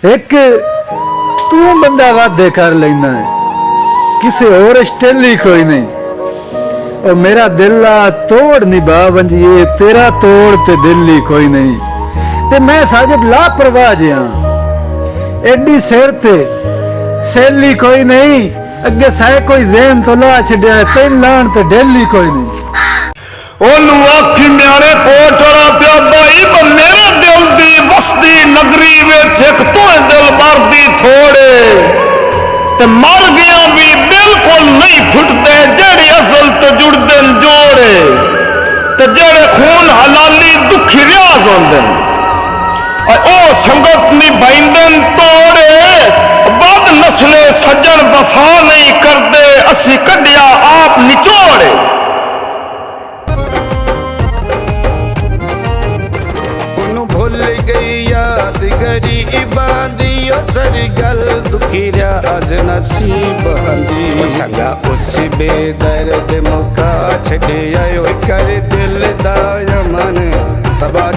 एक तू बंदा वादे कर लेना है, किसी और स्टेली कोई नहीं। और मेरा दिल आ तोड़ निभा वंजिए, तेरा तोड़ ते दिल ही कोई नहीं। ते मैं साजिद लापरवाह जिहा, एडी सिर ते सैली कोई नहीं। अगे साए कोई ज़हन तो ला छड्या, तेन लाण ते डेली कोई नहीं। ओनू आखी म्यारे पोटरा प्यादा इब मेरे दिल दी वसदी नगरी विच एक तोए दिल मरदी थोड़े ते मर गया भी बिल्कुल नहीं फुटते, जेड़ी असल तो जुड़दे जोड़े ते जेड़े खून हलाली दुखी रियाज होंदे ओ संगत निभाइंदे तोड़े। बद नस्ले सज्जन वफा नहीं करदे, असी कढ़िया आप निचोड़े। भूल गई याद गरी इबादी सरी गल दुखी आज नसीब हंदी संगा उस बेदर्द मुका छड़े आयो कर दिल दा मन तबा।